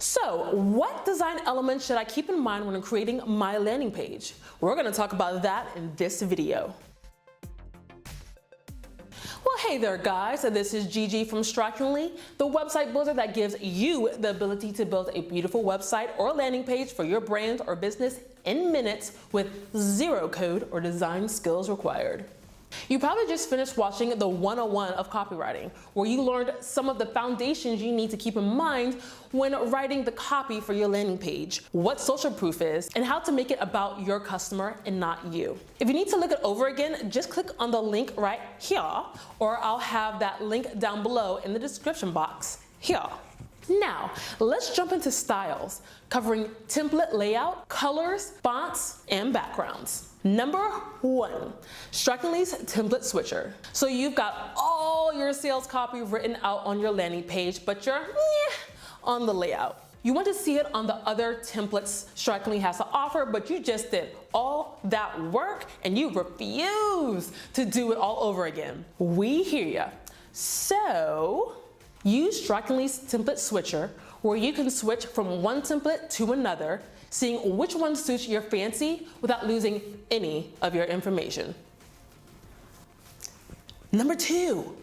So, what design elements should I keep in mind when I'm creating my landing page? We're going to talk about that in this video. Well, hey there guys, this is Gigi from Strikingly, the website builder that gives you the ability to build a beautiful website or landing page for your brand or business in minutes with zero code or design skills required. You probably just finished watching the 101 of copywriting, where you learned some of the foundations you need to keep in mind when writing the copy for your landing page, what social proof is, and how to make it about your customer and not you. If you need to look it over again, just click on the link right here, or I'll have that link down below in the description box here. Now, let's jump into styles, covering template layout, colors, fonts, and backgrounds. Number 1, Strikingly's template switcher. So you've got all your sales copy written out on your landing page, but you're on the layout. You want to see it on the other templates Strikingly has to offer, but you just did all that work and you refuse to do it all over again. We hear ya. So, use Strikingly's template switcher, where you can switch from one template to another, seeing which one suits your fancy without losing any of your information. Number 2,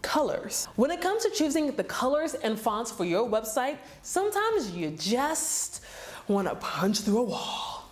colors. When it comes to choosing the colors and fonts for your website, sometimes you just want to punch through a wall.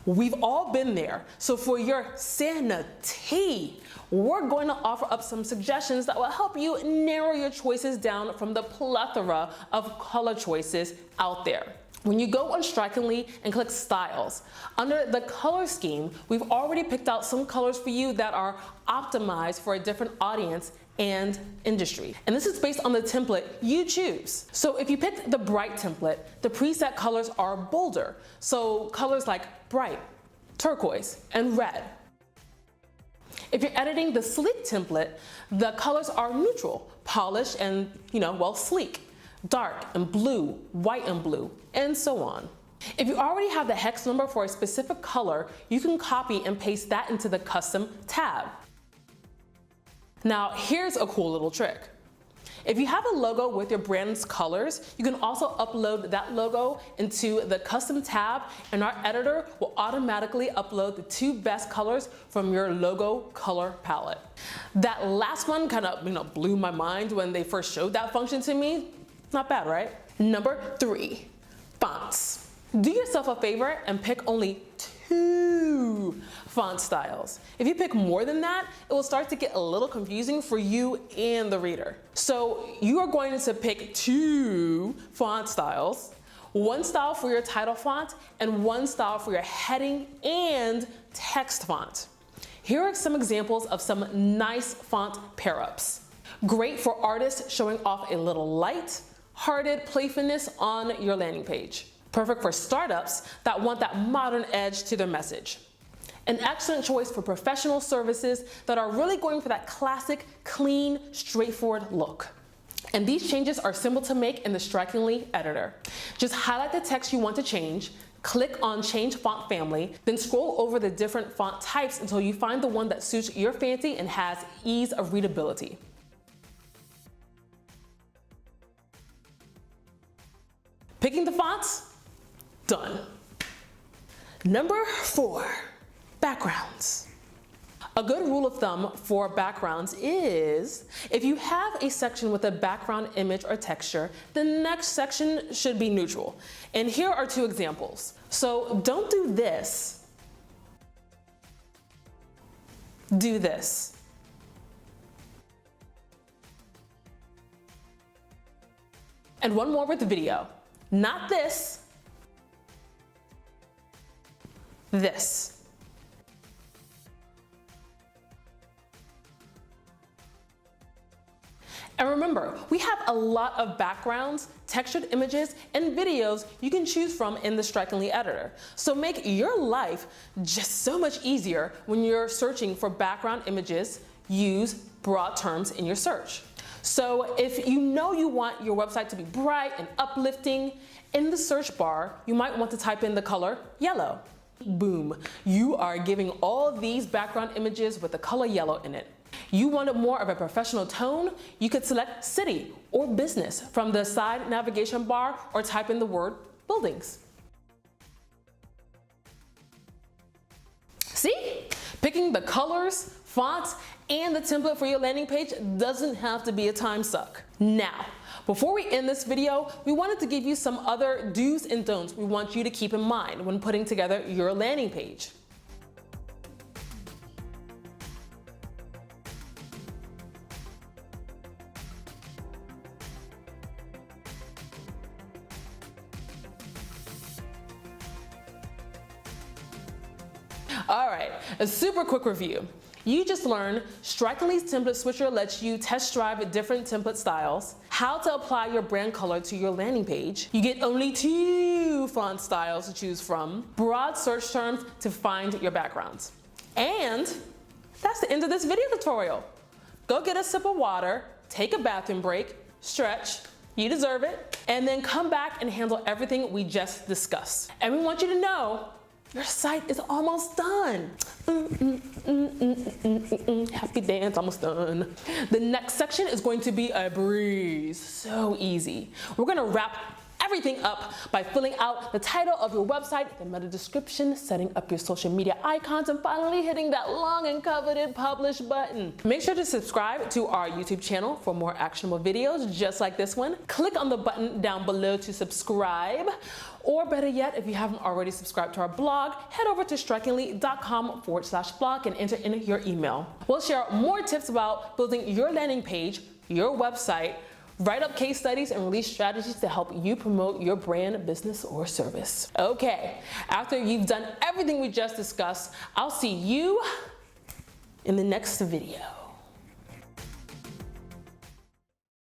We've all been there. So for your sanity, we're going to offer up some suggestions that will help you narrow your choices down from the plethora of color choices out there. When you go on Strikingly and click Styles, under the color scheme, we've already picked out some colors for you that are optimized for a different audience and industry. And this is based on the template you choose. So if you pick the bright template, the preset colors are bolder. So colors like bright, turquoise, and red. If you're editing the sleek template, the colors are neutral, polished, and well, sleek. Dark and blue, white and blue, and so on. If you already have the hex number for a specific color, you can copy and paste that into the custom tab. Now, here's a cool little trick. If you have a logo with your brand's colors, you can also upload that logo into the custom tab, and our editor will automatically upload the 2 best colors from your logo color palette. That last one kind of blew my mind when they first showed that function to me. Not bad, right? Number 3, fonts. Do yourself a favor and pick only 2 font styles. If you pick more than that, it will start to get a little confusing for you and the reader. So you are going to pick 2 font styles, 1 style for your title font and 1 style for your heading and text font. Here are some examples of some nice font pair-ups. Great for artists showing off a little light, hearted playfulness on your landing page. Perfect for startups that want that modern edge to their message. An excellent choice for professional services that are really going for that classic, clean, straightforward look. And these changes are simple to make in the Strikingly editor. Just highlight the text you want to change, click on Change Font Family, then scroll over the different font types until you find the one that suits your fancy and has ease of readability. Picking the fonts? Done. Number 4, backgrounds. A good rule of thumb for backgrounds is, if you have a section with a background image or texture, the next section should be neutral. And here are 2 examples. So don't do this. Do this. And one more with the video. Not this, this. And remember, we have a lot of backgrounds, textured images, and videos you can choose from in the Strikingly editor. So make your life just so much easier when you're searching for background images. Use broad terms in your search. So if you want your website to be bright and uplifting, in the search bar, you might want to type in the color yellow. Boom, you are giving all these background images with the color yellow in it. You wanted more of a professional tone? You could select city or business from the side navigation bar or type in the word buildings. See? Picking the colors, fonts, and the template for your landing page doesn't have to be a time suck. Now, before we end this video, we wanted to give you some other do's and don'ts we want you to keep in mind when putting together your landing page. All right, a super quick review. You just learned Strikingly's Template Switcher lets you test drive different template styles, how to apply your brand color to your landing page. You get only 2 font styles to choose from, broad search terms to find your backgrounds. And that's the end of this video tutorial. Go get a sip of water, take a bathroom break, stretch, you deserve it, and then come back and handle everything we just discussed. And we want you to know your site is almost done. Happy dance, almost done. The next section is going to be a breeze, so easy. We're gonna wrap everything up by filling out the title of your website, the meta description, setting up your social media icons, and finally hitting that long and coveted publish button. Make sure to subscribe to our YouTube channel for more actionable videos just like this one. Click on the button down below to subscribe. Or better yet, if you haven't already subscribed to our blog, head over to strikingly.com/blog and enter in your email. We'll share more tips about building your landing page, your website, write up case studies, and release strategies to help you promote your brand, business, or service. Okay, after you've done everything we just discussed, I'll see you in the next video.